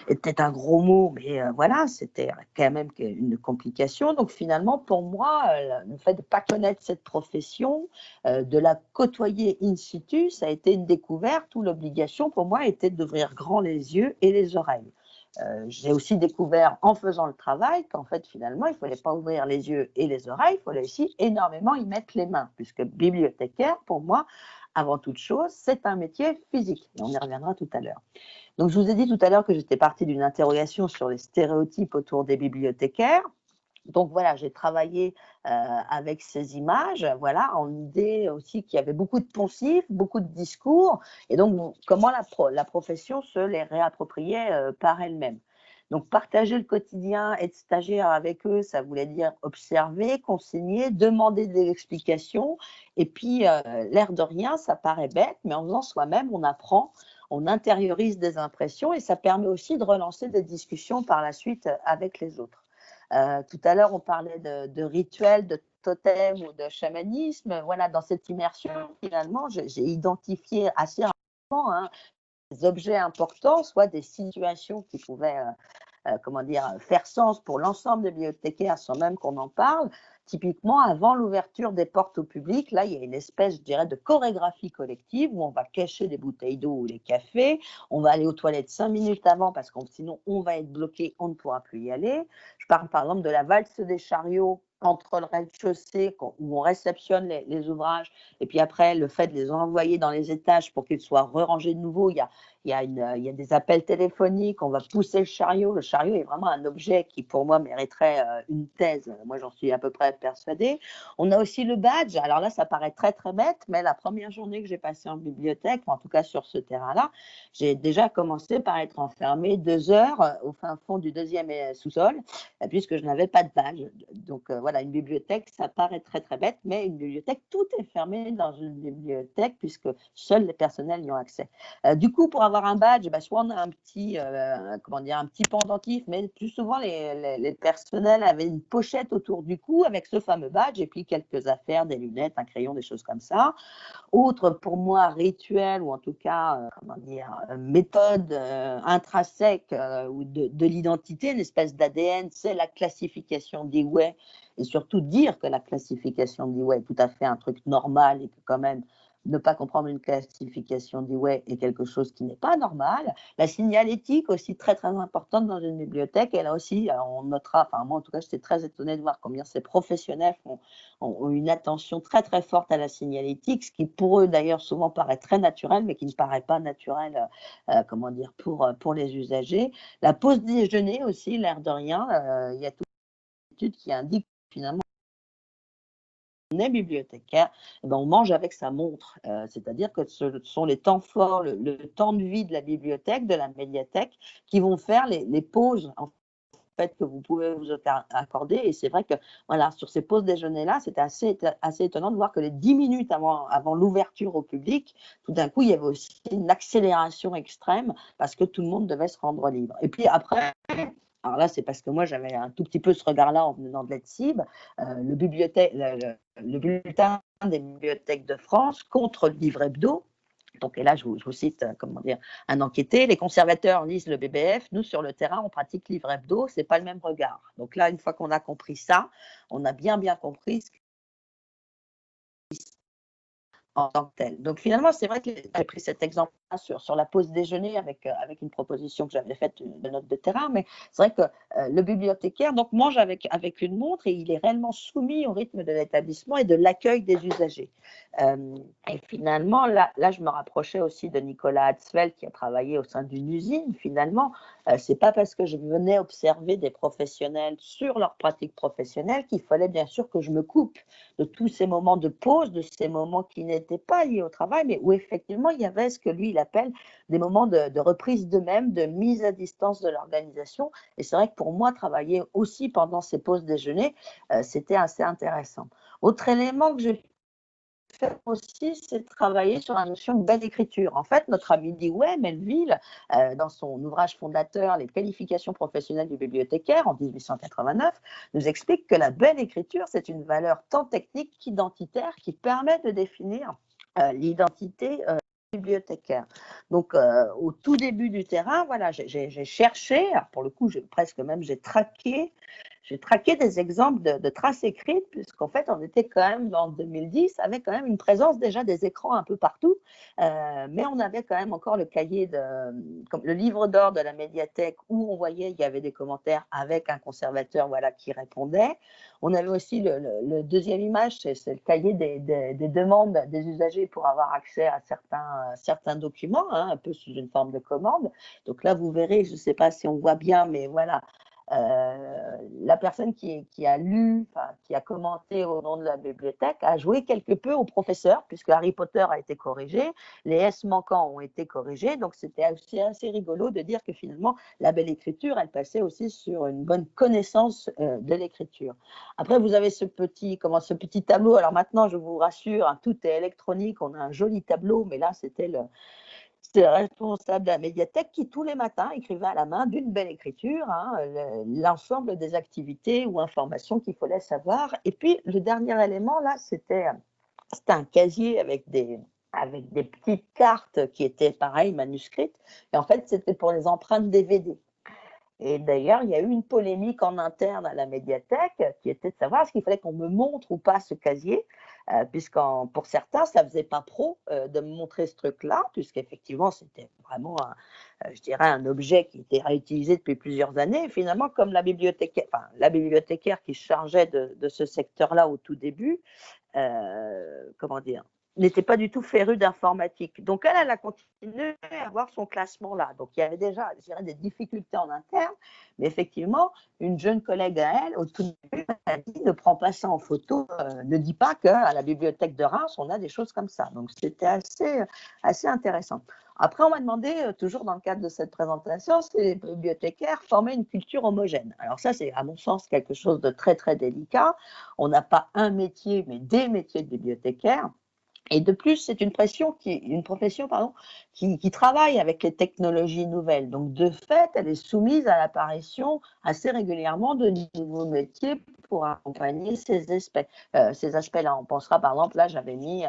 était un gros mot, mais voilà, c'était quand même une complication. Donc finalement, pour moi, le fait de ne pas connaître cette profession, de la côtoyer in situ, ça a été une découverte où l'obligation pour moi était d'ouvrir grand les yeux et les oreilles. J'ai aussi découvert en faisant le travail qu'en fait finalement il ne fallait pas ouvrir les yeux et les oreilles, il fallait aussi énormément y mettre les mains, puisque bibliothécaire pour moi, avant toute chose, c'est un métier physique. Et on y reviendra tout à l'heure. Donc je vous ai dit tout à l'heure que j'étais partie d'une interrogation sur les stéréotypes autour des bibliothécaires. Donc voilà, j'ai travaillé avec ces images, voilà, en idée aussi qu'il y avait beaucoup de poncifs, beaucoup de discours, et donc comment la profession se les réappropriait par elle-même. Donc partager le quotidien, être stagiaire avec eux, ça voulait dire observer, consigner, demander des explications, et puis l'air de rien, ça paraît bête, mais en faisant soi-même, on apprend, on intériorise des impressions, et ça permet aussi de relancer des discussions par la suite avec les autres. Tout à l'heure, on parlait de rituels, de totems ou de chamanisme. Voilà, dans cette immersion, finalement, j'ai identifié assez rapidement des objets importants, soit des situations qui pouvaient faire sens pour l'ensemble des bibliothécaires sans même qu'on en parle. Typiquement, avant l'ouverture des portes au public, là, il y a une espèce, je dirais, de chorégraphie collective où on va cacher les bouteilles d'eau ou les cafés, on va aller aux toilettes 5 minutes avant parce que sinon on va être bloqué, on ne pourra plus y aller. Je parle par exemple de la valse des chariots entre le rez-de-chaussée où on réceptionne les ouvrages et puis après le fait de les envoyer dans les étages pour qu'ils soient re-rangés de nouveau. Il y a des appels téléphoniques, on va pousser le chariot. Le chariot est vraiment un objet qui, pour moi, mériterait une thèse. Moi, j'en suis à peu près persuadée. On a aussi le badge. Alors là, ça paraît très, très bête, mais la première journée que j'ai passée en bibliothèque, en tout cas sur ce terrain-là, j'ai déjà commencé par être enfermée 2 heures au fin fond du 2e sous-sol, puisque je n'avais pas de badge. Donc voilà, une bibliothèque, ça paraît très, très bête, mais une bibliothèque, tout est fermé dans une bibliothèque, puisque seuls les personnels y ont accès. Du coup, pour avoir un badge, soit on a un petit pendentif, mais plus souvent les personnels avaient une pochette autour du cou avec ce fameux badge et puis quelques affaires, des lunettes, un crayon, des choses comme ça. Autre, pour moi, rituel ou en tout cas, méthode intrinsèque ou de l'identité, une espèce d'ADN, c'est la classification d'Ewey, et surtout dire que la classification d'Ewey est tout à fait un truc normal et que quand même ne pas comprendre une classification d'Ewey est quelque chose qui n'est pas normal. La signalétique aussi très très importante dans une bibliothèque, et là aussi on notera, enfin moi en tout cas j'étais très étonnée de voir combien ces professionnels ont une attention très très forte à la signalétique, ce qui pour eux d'ailleurs souvent paraît très naturel, mais qui ne paraît pas naturel pour les usagers. La pause déjeuner aussi, l'air de rien, il y a toute une étude qui indique finalement on est bibliothécaire, on mange avec sa montre, c'est-à-dire que ce sont les temps forts, le temps de vie de la bibliothèque, de la médiathèque, qui vont faire les pauses fait, que vous pouvez vous accorder. Et c'est vrai que, voilà, sur ces pauses déjeuner-là, c'était assez étonnant de voir que les 10 minutes avant l'ouverture au public, tout d'un coup, il y avait aussi une accélération extrême parce que tout le monde devait se rendre libre. Et puis après, alors là, c'est parce que moi, j'avais un tout petit peu ce regard-là en venant de l'EDSIB, le bulletin des bibliothèques de France contre le livre hebdo. Donc, et là, je vous cite, comment dire, un enquêté. Les conservateurs lisent le BBF. Nous, sur le terrain, on pratique livre hebdo. C'est pas le même regard. Donc là, une fois qu'on a compris ça, on a bien compris ce en tant que tel. Donc finalement, c'est vrai que j'ai pris cet exemple sur la pause déjeuner avec une proposition que j'avais faite de note de terrain, mais c'est vrai que le bibliothécaire donc, mange avec une montre et il est réellement soumis au rythme de l'établissement et de l'accueil des usagers. Et finalement, là, je me rapprochais aussi de Nicolas Hatzfeld qui a travaillé au sein d'une usine. Finalement, c'est pas parce que je venais observer des professionnels sur leur pratique professionnelle qu'il fallait bien sûr que je me coupe de tous ces moments de pause, de ces moments qui n'étaient pas liés au travail, mais où effectivement il y avait ce que lui il appelle des moments de reprise d'eux-mêmes, de mise à distance de l'organisation. Et c'est vrai que pour moi, travailler aussi pendant ces pauses déjeuner, c'était assez intéressant. Autre élément que j'ai fait aussi, c'est de travailler sur la notion de belle écriture. En fait, notre ami Dewey Melville, dans son ouvrage fondateur Les qualifications professionnelles du bibliothécaire en 1889, nous explique que la belle écriture, c'est une valeur tant technique qu'identitaire qui permet de définir l'identité bibliothécaire. Donc, au tout début du terrain, voilà, j'ai cherché, alors pour le coup, j'ai traqué des exemples de traces écrites, puisqu'en fait, on était quand même en 2010 avec quand même une présence déjà des écrans un peu partout, mais on avait quand même encore le cahier, le livre d'or de la médiathèque où on voyait il y avait des commentaires avec un conservateur voilà, qui répondait. On avait aussi le deuxième image, c'est le cahier des demandes des usagers pour avoir accès à certains documents, hein, un peu sous une forme de commande. Donc là, vous verrez, je ne sais pas si on voit bien, mais voilà, la personne qui a lu, qui a commenté au nom de la bibliothèque, a joué quelque peu au professeur, puisque Harry Potter a été corrigé, les S manquants ont été corrigés, donc c'était aussi assez rigolo de dire que finalement, la belle écriture, elle passait aussi sur une bonne connaissance de l'écriture. Après, vous avez ce petit tableau, alors maintenant, je vous rassure, hein, tout est électronique, on a un joli tableau, mais là, c'était le responsable de la médiathèque qui, tous les matins, écrivait à la main d'une belle écriture hein, l'ensemble des activités ou informations qu'il fallait savoir. Et puis, le dernier élément, là, c'était un casier avec des petites cartes qui étaient, pareil, manuscrites. Et en fait, c'était pour les empreintes DVD. Et d'ailleurs, il y a eu une polémique en interne à la médiathèque qui était de savoir est-ce qu'il fallait qu'on me montre ou pas ce casier, pour certains, ça ne faisait pas pro de me montrer ce truc-là, puisqu'effectivement, c'était vraiment, je dirais, un objet qui était réutilisé depuis plusieurs années. Et finalement, comme la bibliothécaire qui se chargeait de ce secteur-là au tout début, comment dire, n'était pas du tout férue d'informatique. Donc, elle a continué à avoir son classement là. Donc, il y avait déjà, je dirais, des difficultés en interne. Mais effectivement, une jeune collègue à elle, au tout début, a dit ne prends pas ça en photo, ne dis pas qu'à la bibliothèque de Reims, on a des choses comme ça. Donc, c'était assez intéressant. Après, on m'a demandé, toujours dans le cadre de cette présentation, si les bibliothécaires formaient une culture homogène. Alors ça, c'est à mon sens quelque chose de très, très délicat. On n'a pas un métier, mais des métiers de bibliothécaire. Et de plus, c'est une profession qui travaille avec les technologies nouvelles. Donc, de fait, elle est soumise à l'apparition assez régulièrement de nouveaux métiers pour accompagner ces aspects-là. On pensera, par exemple, là, j'avais mis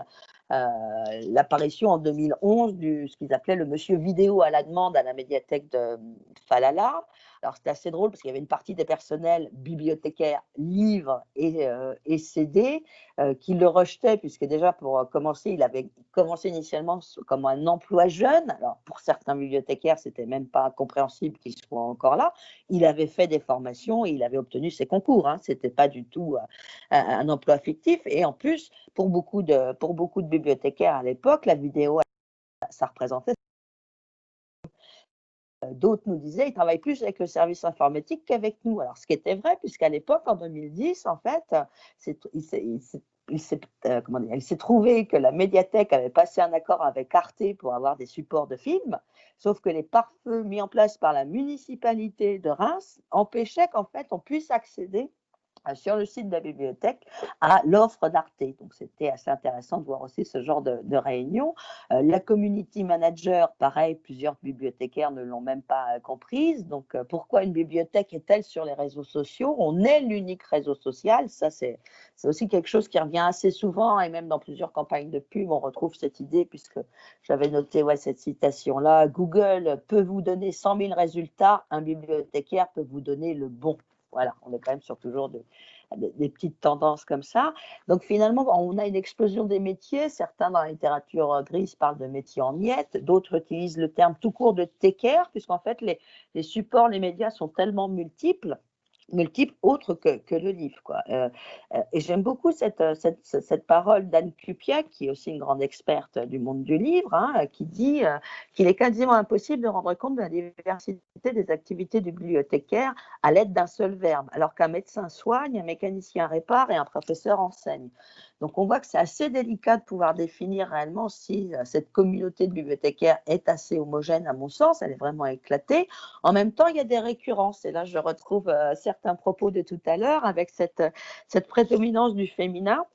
l'apparition en 2011 de ce qu'ils appelaient le monsieur vidéo à la demande à la médiathèque de Falala. Alors, c'était assez drôle parce qu'il y avait une partie des personnels bibliothécaires, livres et CD qui le rejetaient, puisque déjà, pour commencer, il avait commencé initialement comme un emploi jeune. Alors, pour certains bibliothécaires, c'était même pas compréhensible qu'il soit encore là. Il avait fait des formations et il avait obtenu ses concours. Hein. Ce n'était pas du tout un emploi fictif. Et en plus, pour beaucoup de bibliothécaires à l'époque, la vidéo, ça représentait. D'autres nous disaient, ils travaillent plus avec le service informatique qu'avec nous. Alors, ce qui était vrai, puisqu'à l'époque, en 2010, en fait, il s'est trouvé que la médiathèque avait passé un accord avec Arte pour avoir des supports de films, sauf que les pare-feux mis en place par la municipalité de Reims empêchaient qu'en fait on puisse accéder sur le site de la bibliothèque à l'offre d'Arte. Donc, c'était assez intéressant de voir aussi ce genre de réunion. La community manager, pareil, plusieurs bibliothécaires ne l'ont même pas comprise. Donc, pourquoi une bibliothèque est-elle sur les réseaux sociaux? On est l'unique réseau social. Ça, c'est aussi quelque chose qui revient assez souvent et même dans plusieurs campagnes de pub, on retrouve cette idée puisque j'avais noté cette citation-là. Google peut vous donner 100 000 résultats, un bibliothécaire peut vous donner le bon. Voilà, on est quand même sur toujours des petites tendances comme ça. Donc finalement, on a une explosion des métiers. Certains dans la littérature grise parlent de métiers en miettes, d'autres utilisent le terme tout court de take-care, puisqu'en fait les supports, les médias sont tellement multiples autres que le livre, quoi. Et j'aime beaucoup cette parole d'Anne Cupiac, qui est aussi une grande experte du monde du livre, hein, qui dit qu'il est quasiment impossible de rendre compte de la diversité des activités du bibliothécaire à l'aide d'un seul verbe, alors qu'un médecin soigne, un mécanicien répare et un professeur enseigne. Donc on voit que c'est assez délicat de pouvoir définir réellement si cette communauté de bibliothécaires est assez homogène, à mon sens, elle est vraiment éclatée. En même temps, il y a des récurrences, et là je retrouve certains propos de tout à l'heure avec cette prédominance du féminin.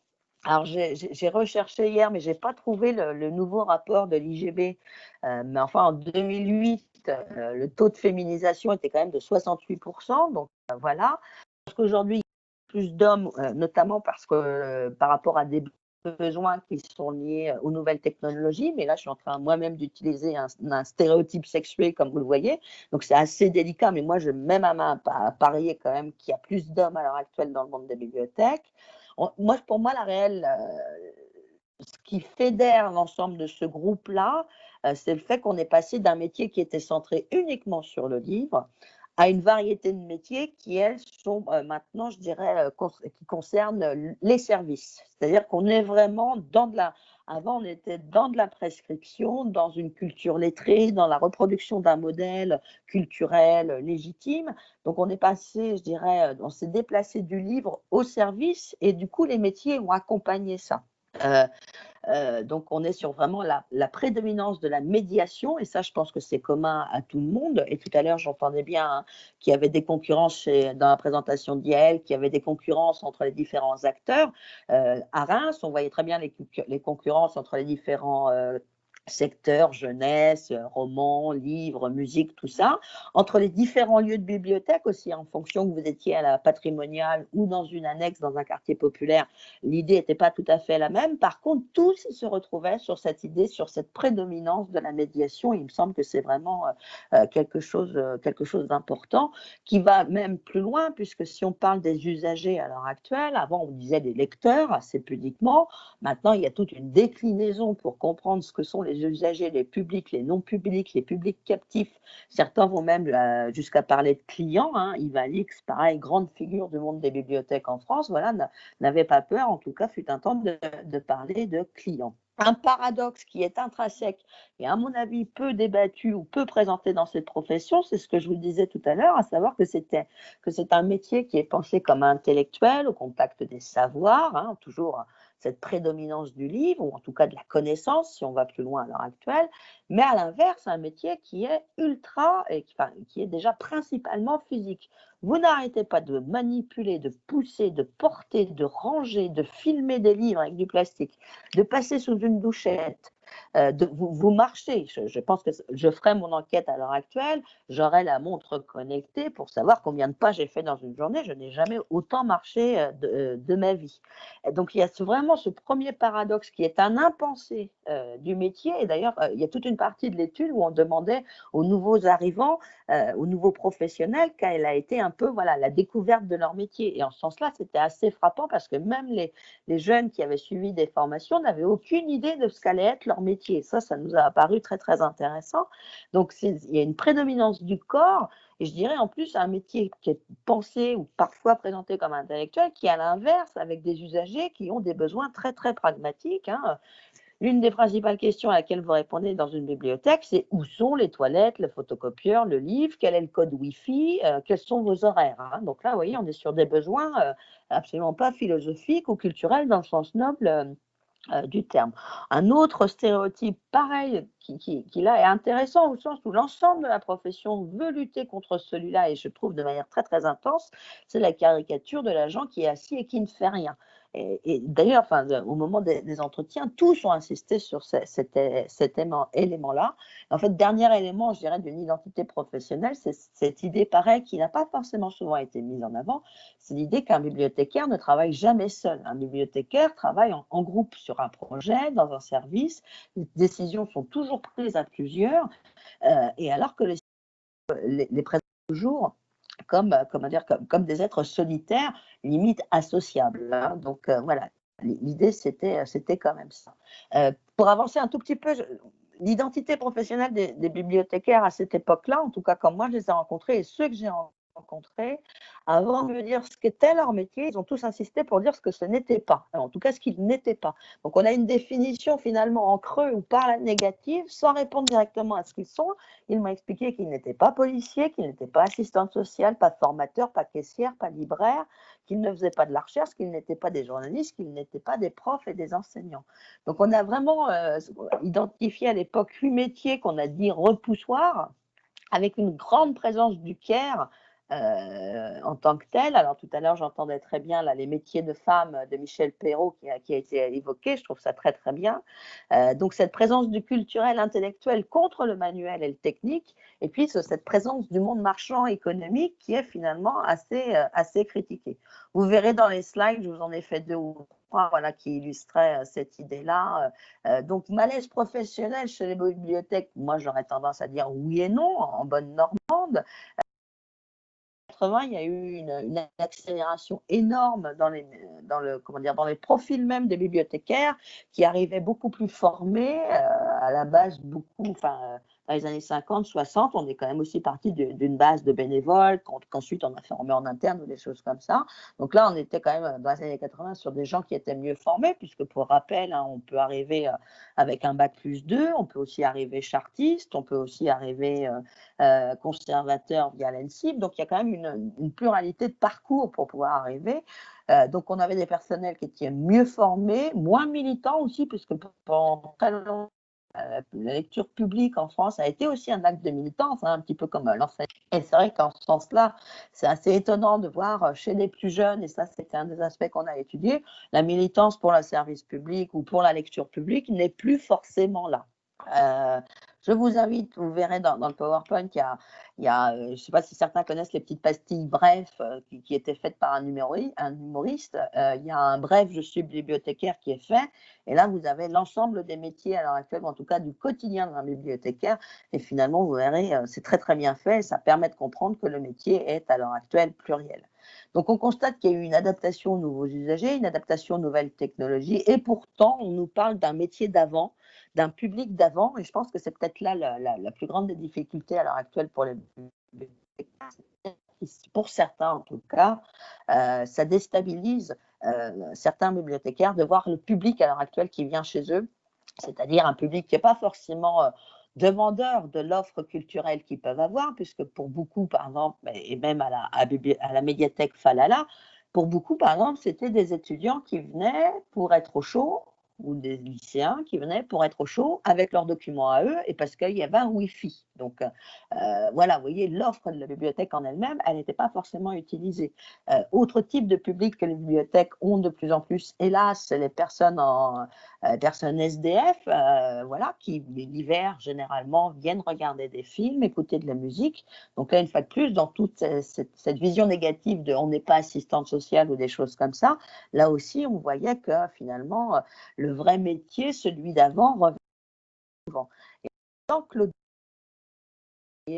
Alors j'ai recherché hier, mais je n'ai pas trouvé le nouveau rapport de l'IGB, mais enfin en 2008, le taux de féminisation était quand même de 68%, donc voilà. Parce qu'aujourd'hui, il y a plus d'hommes, notamment parce que par rapport à des besoins qui sont liés aux nouvelles technologies, mais là je suis en train moi-même d'utiliser un stéréotype sexué comme vous le voyez, donc c'est assez délicat, mais moi je mets ma main à parier quand même qu'il y a plus d'hommes à l'heure actuelle dans le monde des bibliothèques. Pour moi, ce qui fédère l'ensemble de ce groupe-là, c'est le fait qu'on est passé d'un métier qui était centré uniquement sur le livre à une variété de métiers qui, elles, sont maintenant, je dirais, qui concernent les services. C'est-à-dire qu'on est vraiment avant, on était dans de la prescription, dans une culture lettrée, dans la reproduction d'un modèle culturel légitime. Donc, on est passé, je dirais, on s'est déplacé du livre au service et du coup, les métiers ont accompagné ça. Donc, on est sur vraiment la prédominance de la médiation, et ça, je pense que c'est commun à tout le monde. Et tout à l'heure, j'entendais bien qu'il y avait des concurrences dans la présentation d'Yael, qu'il y avait des concurrences entre les différents acteurs. À Reims, on voyait très bien les concurrences entre les différents secteurs, jeunesse, romans, livres, musique, tout ça, entre les différents lieux de bibliothèque aussi, en fonction que vous étiez à la patrimoniale ou dans une annexe dans un quartier populaire, l'idée n'était pas tout à fait la même. Par contre, tous ils se retrouvaient sur cette idée, sur cette prédominance de la médiation. Il me semble que c'est vraiment quelque chose d'important qui va même plus loin, puisque si on parle des usagers à l'heure actuelle, avant on disait des lecteurs assez pudiquement, maintenant il y a toute une déclinaison pour comprendre ce que sont les usagers, les publics, les non-publics, les publics captifs. Certains vont même jusqu'à parler de clients. Yves Alix, pareil, grande figure du monde des bibliothèques en France, voilà, n'avait pas peur, en tout cas, fut un temps de parler de clients. Un paradoxe qui est intrinsèque et à mon avis peu débattu ou peu présenté dans cette profession, c'est ce que je vous disais tout à l'heure, à savoir que c'est un métier qui est pensé comme intellectuel, au contact des savoirs, toujours cette prédominance du livre, ou en tout cas de la connaissance, si on va plus loin à l'heure actuelle, mais à l'inverse, un métier qui est qui est déjà principalement physique. Vous n'arrêtez pas de manipuler, de pousser, de porter, de ranger, de filmer des livres avec du plastique, de passer sous une douchette, vous marchez. Je pense que je ferai mon enquête à l'heure actuelle, j'aurai la montre connectée pour savoir combien de pas j'ai fait dans une journée. Je n'ai jamais autant marché de ma vie. Et donc, il y a vraiment ce premier paradoxe qui est un impensé du métier. Et d'ailleurs, il y a toute une partie de l'étude où on demandait aux nouveaux arrivants, aux nouveaux professionnels, quelle a été un peu la découverte de leur métier. Et en ce sens-là, c'était assez frappant parce que même les jeunes qui avaient suivi des formations n'avaient aucune idée de ce qu'allait être leur métier. Ça nous a apparu très, très intéressant. Donc, il y a une prédominance du corps, et je dirais en plus un métier qui est pensé ou parfois présenté comme intellectuel, qui est à l'inverse avec des usagers qui ont des besoins très, très pragmatiques. l'une des principales questions à laquelle vous répondez dans une bibliothèque, c'est où sont les toilettes, le photocopieur, le livre, quel est le code Wi-Fi, quels sont vos horaires, hein. Donc là, vous voyez, on est sur des besoins absolument pas philosophiques ou culturels dans le sens noble du terme. Un autre stéréotype pareil qui là est intéressant au sens où l'ensemble de la profession veut lutter contre celui-là et je trouve de manière très très intense, c'est la caricature de l'agent qui est assis et qui ne fait rien. Et d'ailleurs, enfin, au moment des entretiens, tous ont insisté sur cet élément-là. En fait, dernier élément, je dirais, d'une identité professionnelle, c'est cette idée pareille qui n'a pas forcément souvent été mise en avant, c'est l'idée qu'un bibliothécaire ne travaille jamais seul. Un bibliothécaire travaille en groupe sur un projet, dans un service. Les décisions sont toujours prises à plusieurs, et alors que les présentent toujours comme des êtres solitaires, limite associables, hein. Donc voilà, l'idée c'était quand même ça. Pour avancer un tout petit peu, l'identité professionnelle des bibliothécaires à cette époque-là, en tout cas comme moi je les ai rencontrés et ceux que j'ai rencontrés, avant de me dire ce qu'était leur métier, ils ont tous insisté pour dire ce que ce n'était pas, en tout cas ce qu'ils n'étaient pas. Donc on a une définition finalement en creux ou par la négative, sans répondre directement à ce qu'ils sont. Ils m'ont expliqué qu'ils n'étaient pas policiers, qu'ils n'étaient pas assistants sociaux, pas formateurs, pas caissières, pas libraires, qu'ils ne faisaient pas de la recherche, qu'ils n'étaient pas des journalistes, qu'ils n'étaient pas des profs et des enseignants. Donc on a vraiment identifié à l'époque 8 métiers qu'on a dit repoussoirs, avec une grande présence du CAIR en tant que tel. Alors tout à l'heure, j'entendais très bien là, les métiers de femmes de Michel Perrault qui a été évoqué, je trouve ça très très bien. Donc cette présence du culturel intellectuel contre le manuel et le technique, et puis cette présence du monde marchand économique qui est finalement assez critiquée. Vous verrez dans les slides, je vous en ai fait 2 ou 3 voilà, qui illustraient cette idée-là. Donc malaise professionnel chez les bibliothèques, moi j'aurais tendance à dire oui et non, en bonne normande. Il y a eu une accélération énorme dans les profils même des bibliothécaires qui arrivaient beaucoup plus formés, à la base dans les années 50, 60, on est quand même aussi parti d'une base de bénévoles qu'ensuite on a formé en interne ou des choses comme ça. Donc là, on était quand même dans les années 80 sur des gens qui étaient mieux formés, puisque pour rappel, hein, on peut arriver avec un bac plus 2, on peut aussi arriver chartiste, on peut aussi arriver conservateur via l'ENSIP. Donc il y a quand même une pluralité de parcours pour pouvoir arriver. Donc on avait des personnels qui étaient mieux formés, moins militants aussi, puisque pendant très longtemps, la lecture publique en France a été aussi un acte de militance, hein, un petit peu comme l'enseignement. Et c'est vrai qu'en ce sens-là, c'est assez étonnant de voir chez les plus jeunes, et ça c'était un des aspects qu'on a étudié, la militance pour le service public ou pour la lecture publique n'est plus forcément là. Je vous invite, vous verrez dans le PowerPoint, il y a je ne sais pas si certains connaissent les petites pastilles bref qui étaient faites par un humoriste. Il y a un bref, je suis bibliothécaire qui est fait. Et là, vous avez l'ensemble des métiers à l'heure actuelle, en tout cas du quotidien d'un bibliothécaire. Et finalement, vous verrez, c'est très très bien fait. Et ça permet de comprendre que le métier est à l'heure actuelle pluriel. Donc on constate qu'il y a eu une adaptation aux nouveaux usagers, une adaptation aux nouvelles technologies. Et pourtant, on nous parle d'un métier d'avant, d'un public d'avant, et je pense que c'est peut-être là la plus grande des difficultés à l'heure actuelle pour les bibliothécaires. Pour certains en tout cas, ça déstabilise certains bibliothécaires de voir le public à l'heure actuelle qui vient chez eux, c'est-à-dire un public qui n'est pas forcément demandeur de l'offre culturelle qu'ils peuvent avoir, puisque pour beaucoup, par exemple, et même à la médiathèque Falala, pour beaucoup, par exemple, c'était des étudiants qui venaient pour être au chaud, ou des lycéens qui venaient pour être au chaud avec leurs documents à eux et parce qu'il y avait un Wi-Fi. Donc voilà, vous voyez, l'offre de la bibliothèque en elle-même, elle n'était pas forcément utilisée. Autre type de public que les bibliothèques ont de plus en plus, hélas, c'est les personnes SDF, voilà, qui l'hiver généralement viennent regarder des films, écouter de la musique. Donc là, une fois de plus, dans toute cette vision négative de on n'est pas assistante sociale ou des choses comme ça, là aussi, on voyait que finalement, le vrai métier, celui d'avant, revient souvent. Et tant que l'autre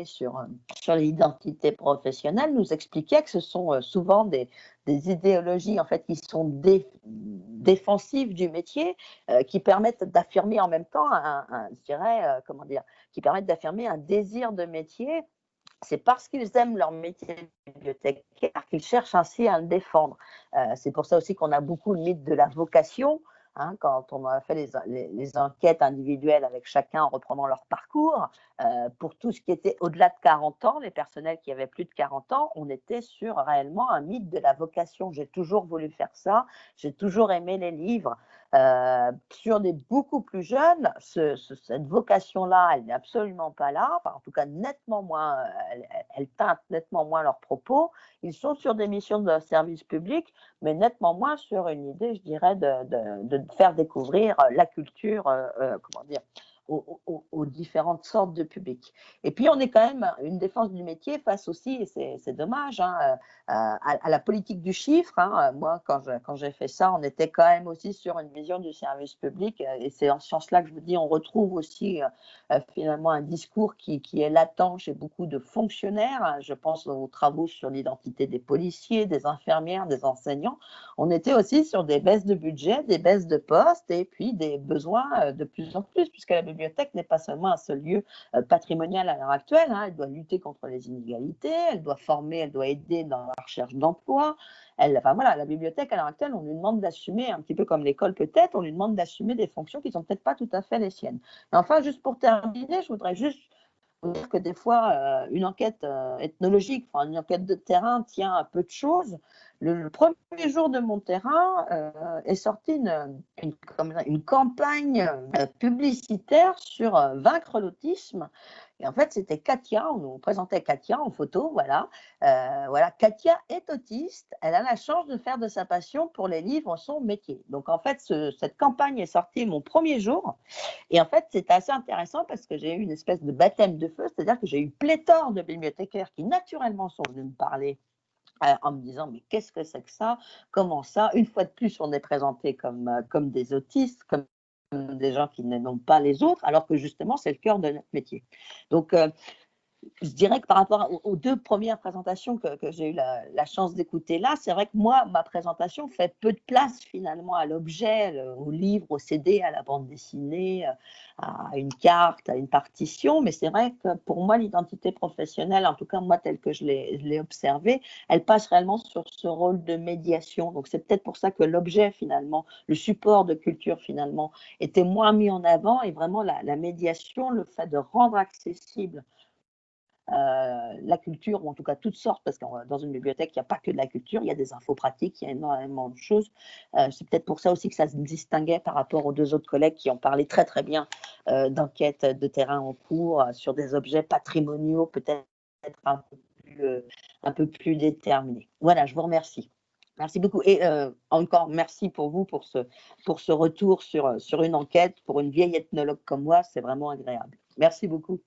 sur l'identité professionnelle nous expliquait que ce sont souvent des idéologies en fait qui sont défensives du métier, qui permettent d'affirmer en même temps je dirais comment dire, qui permettent d'affirmer un désir de métier. C'est parce qu'ils aiment leur métier de bibliothécaire qu'ils cherchent ainsi à le défendre. C'est pour ça aussi qu'on a beaucoup le mythe de la vocation. hein, quand on a fait les enquêtes individuelles avec chacun en reprenant leur parcours. Pour tout ce qui était au-delà de 40 ans, les personnels qui avaient plus de 40 ans, on était sur réellement un mythe de la vocation. J'ai toujours voulu faire ça, j'ai toujours aimé les livres. Sur des beaucoup plus jeunes, cette vocation-là, elle n'est absolument pas là, enfin, en tout cas nettement moins, elle teinte nettement moins leurs propos. Ils sont sur des missions de service public, mais nettement moins sur une idée, je dirais, de faire découvrir la culture, comment dire, aux différentes sortes de publics. Et puis, on est quand même une défense du métier face aussi, et c'est dommage, hein, à la politique du chiffre. Hein. Moi, quand j'ai fait ça, on était quand même aussi sur une vision du service public, et c'est en ce sens-là que je vous dis, on retrouve aussi finalement un discours qui est latent chez beaucoup de fonctionnaires. Je pense aux travaux sur l'identité des policiers, des infirmières, des enseignants. On était aussi sur des baisses de budget, des baisses de postes et puis des besoins de plus en plus, puisque la bibliothèque n'est pas seulement un seul lieu patrimonial à l'heure actuelle. Hein. Elle doit lutter contre les inégalités, elle doit former, elle doit aider dans la recherche d'emploi. Enfin voilà, la bibliothèque à l'heure actuelle, on lui demande d'assumer, un petit peu comme l'école peut-être, on lui demande d'assumer des fonctions qui ne sont peut-être pas tout à fait les siennes. Et enfin, juste pour terminer, je voudrais juste dire que des fois, une enquête ethnologique, enfin, une enquête de terrain tient à peu de choses. Le premier jour de mon terrain est sortie une campagne publicitaire sur vaincre l'autisme. Et en fait, c'était Katia, on nous présentait Katia en photo, voilà. Voilà, Katia est autiste, elle a la chance de faire de sa passion pour les livres son métier. Donc en fait, cette campagne est sortie mon premier jour. Et en fait, c'était assez intéressant parce que j'ai eu une espèce de baptême de feu, c'est-à-dire que j'ai eu pléthore de bibliothécaires qui naturellement sont venus me parler en me disant mais qu'est-ce que c'est que ça? Comment ça? Une fois de plus, on est présenté comme des autistes, comme des gens qui n'aiment pas les autres, alors que justement, c'est le cœur de notre métier. Donc, je dirais que par rapport aux deux premières présentations que j'ai eu la chance d'écouter là, c'est vrai que moi, ma présentation fait peu de place finalement à l'objet, au livre, au CD, à la bande dessinée, à une carte, à une partition. Mais c'est vrai que pour moi, l'identité professionnelle, en tout cas moi telle que je l'ai observée, elle passe réellement sur ce rôle de médiation. Donc c'est peut-être pour ça que l'objet finalement, le support de culture finalement, était moins mis en avant et vraiment la médiation, le fait de rendre accessible la culture, ou en tout cas toutes sortes, parce que dans une bibliothèque, il n'y a pas que de la culture, il y a des infos pratiques, il y a énormément de choses. C'est peut-être pour ça aussi que ça se distinguait par rapport aux deux autres collègues qui ont parlé très très bien d'enquêtes de terrain en cours sur des objets patrimoniaux peut-être un peu plus déterminés. Voilà, je vous remercie. Merci beaucoup. Et encore merci pour vous pour ce retour sur une enquête. Pour une vieille ethnologue comme moi, c'est vraiment agréable. Merci beaucoup.